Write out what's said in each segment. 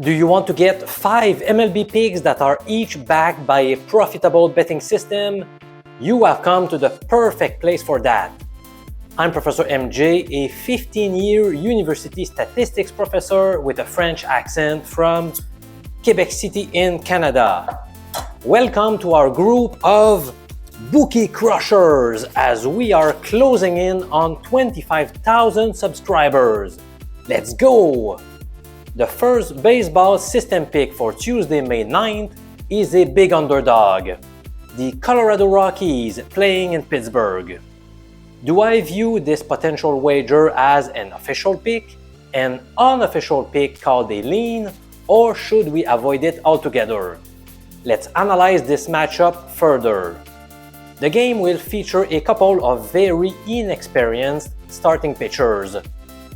Do you want to get 5 MLB picks that are each backed by a profitable betting system? You have come to the perfect place for that. I'm Professor MJ, a 15-year university statistics professor with a French accent from Quebec City in Canada. Welcome to our group of bookie crushers as we are closing in on 25,000 subscribers. Let's go! The first baseball system pick for Tuesday, May 9th is a big underdog, the Colorado Rockies playing in Pittsburgh. Do I view this potential wager as an official pick, an unofficial pick called a lean, or should we avoid it altogether? Let's analyze this matchup further. The game will feature a couple of very inexperienced starting pitchers,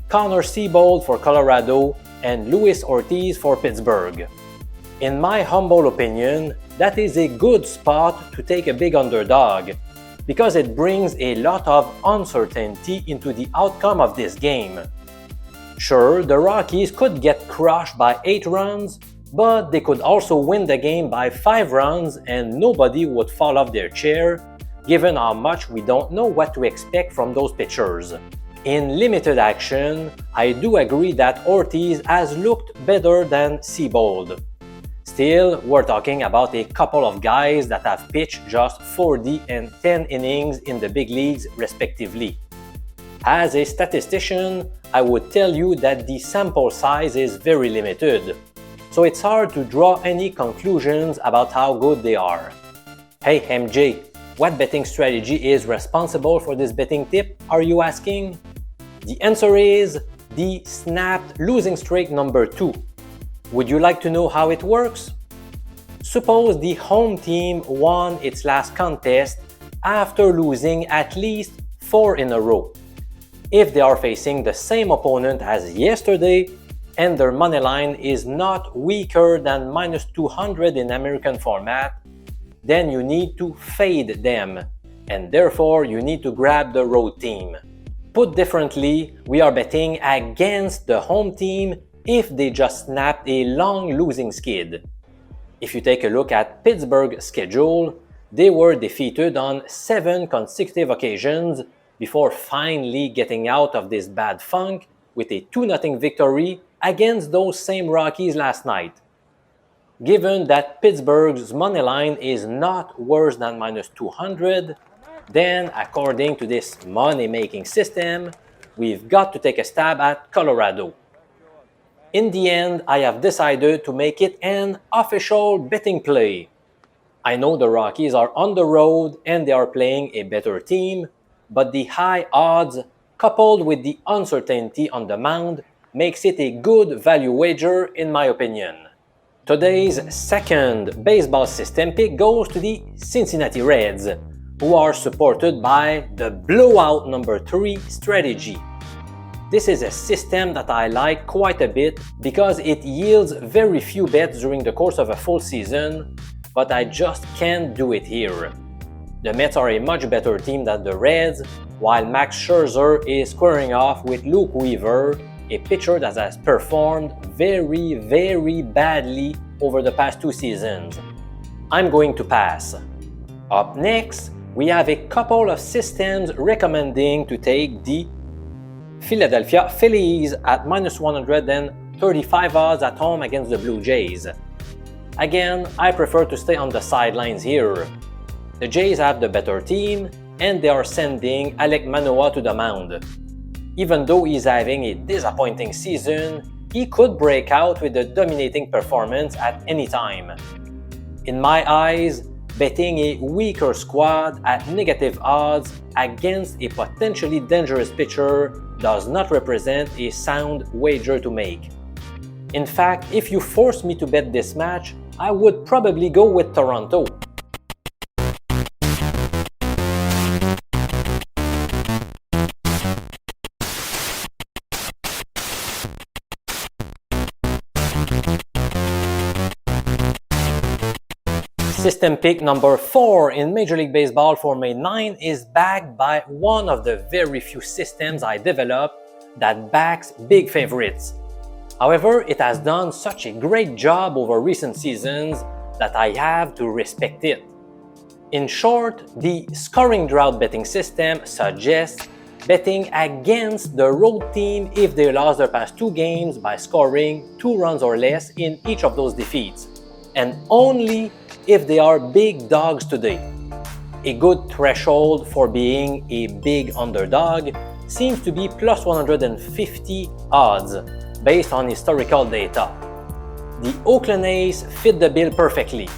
Connor Seabold for Colorado and Luis Ortiz for Pittsburgh. In my humble opinion, that is a good spot to take a big underdog because it brings a lot of uncertainty into the outcome of this game. Sure, the Rockies could get crushed by 8 runs, but they could also win the game by 5 runs and nobody would fall off their chair, given how much we don't know what to expect from those pitchers. In limited action, I do agree that Ortiz has looked better than Seabold. Still, we're talking about a couple of guys that have pitched just 40 and 10 innings in the big leagues respectively. As a statistician, I would tell you that the sample size is very limited, so it's hard to draw any conclusions about how good they are. Hey MJ, what betting strategy is responsible for this betting tip, are you asking? The answer is the snapped losing streak number 2. Would you like to know how it works? Suppose the home team won its last contest after losing at least 4 in a row. If they are facing the same opponent as yesterday and their money line is not weaker than -200 in American format, then you need to fade them, and therefore you need to grab the road team. Put differently, we are betting against the home team if they just snapped a long losing skid. If you take a look at Pittsburgh's schedule, they were defeated on 7 consecutive occasions before finally getting out of this bad funk with a 2-0 victory against those same Rockies last night. Given that Pittsburgh's money line is not worse than -200, then according to this money-making system, we've got to take a stab at Colorado. In the end, I have decided to make it an official betting play. I know the Rockies are on the road and they are playing a better team, but the high odds coupled with the uncertainty on the mound makes it a good value wager in my opinion. Today's second baseball system pick goes to the Cincinnati Reds, who are supported by the blowout number 3 strategy. This is a system that I like quite a bit because it yields very few bets during the course of a full season, but I just can't do it here. The Mets are a much better team than the Reds, while Max Scherzer is squaring off with Luke Weaver, a pitcher that has performed very badly over the past 2 seasons. I'm going to pass. Up next, we have a couple of systems recommending to take the Philadelphia Phillies at -135 odds at home against the Blue Jays. Again, I prefer to stay on the sidelines here. The Jays have the better team and they are sending Alek Manoah to the mound. Even though he's having a disappointing season, he could break out with a dominating performance at any time. In my eyes, betting a weaker squad at negative odds against a potentially dangerous pitcher does not represent a sound wager to make. In fact, if you forced me to bet this match, I would probably go with Toronto. System pick number 4 in Major League Baseball for May 9 is backed by one of the very few systems I developed that backs big favorites. However, it has done such a great job over recent seasons that I have to respect it. In short, the scoring drought betting system suggests betting against the road team if they lost their past 2 games by scoring 2 runs or less in each of those defeats, and only if they are big dogs today. A good threshold for being a big underdog seems to be plus 150 odds based on historical data. The Oakland A's fit the bill perfectly.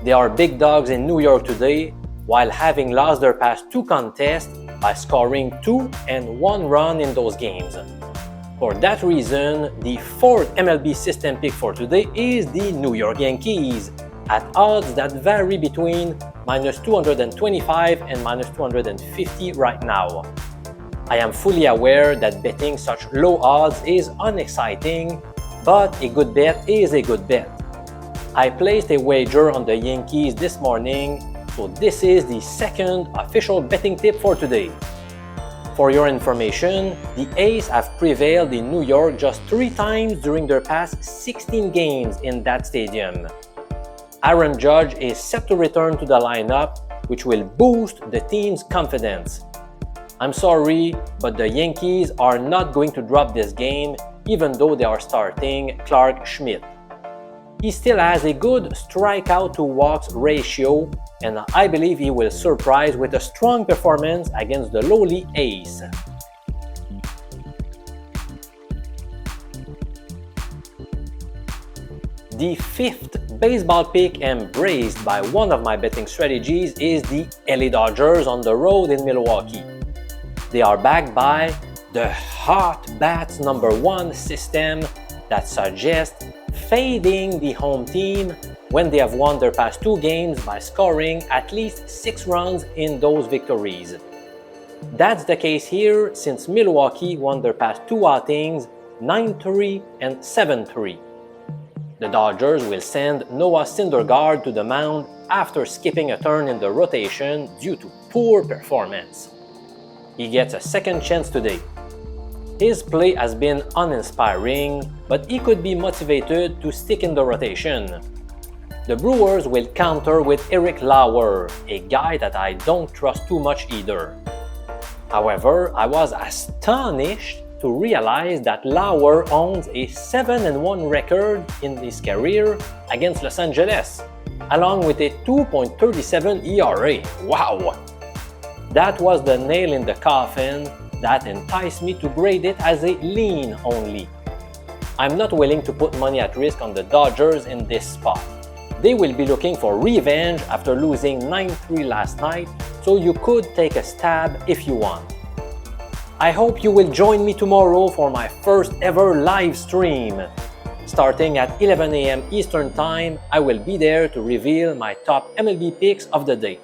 They are big dogs in New York today while having lost their past 2 contests by scoring 2 and 1 run in those games. For that reason, the 4th MLB system pick for today is the New York Yankees at odds that vary between minus 225 and minus 250 right now. I am fully aware that betting such low odds is unexciting, but a good bet is a good bet. I placed a wager on the Yankees this morning, so this is the 2nd official betting tip for today. For your information, the A's have prevailed in New York just 3 times during their past 16 games in that stadium. Aaron Judge is set to return to the lineup, which will boost the team's confidence. I'm sorry, but the Yankees are not going to drop this game even though they are starting Clark Schmidt. He still has a good strikeout to walks ratio, and I believe he will surprise with a strong performance against the lowly A's. The 5th baseball pick embraced by one of my betting strategies is the LA Dodgers on the road in Milwaukee. They are backed by the Hot Bats #1 system that suggests fading the home team when they have won their past 2 games by scoring at least 6 runs in those victories. That's the case here since Milwaukee won their past 2 outings 9-3 and 7-3. The Dodgers will send Noah Syndergaard to the mound after skipping a turn in the rotation due to poor performance. He gets a second chance today. His play has been uninspiring, but he could be motivated to stick in the rotation. The Brewers will counter with Eric Lauer, a guy that I don't trust too much either. However, I was astonished to realize that Lauer owns a 7-1 record in his career against Los Angeles, along with a 2.37 ERA. Wow! That was the nail in the coffin that enticed me to grade it as a lean only. I'm not willing to put money at risk on the Dodgers in this spot. They will be looking for revenge after losing 9-3 last night, so you could take a stab if you want. I hope you will join me tomorrow for my first ever live stream. Starting at 11 a.m. Eastern Time, I will be there to reveal my top MLB picks of the day.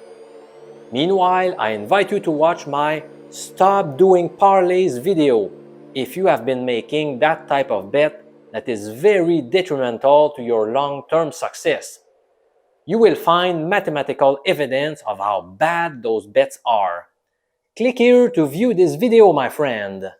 Meanwhile, I invite you to watch my Stop Doing Parlays video if you have been making that type of bet that is very detrimental to your long-term success. You will find mathematical evidence of how bad those bets are. Click here to view this video, my friend.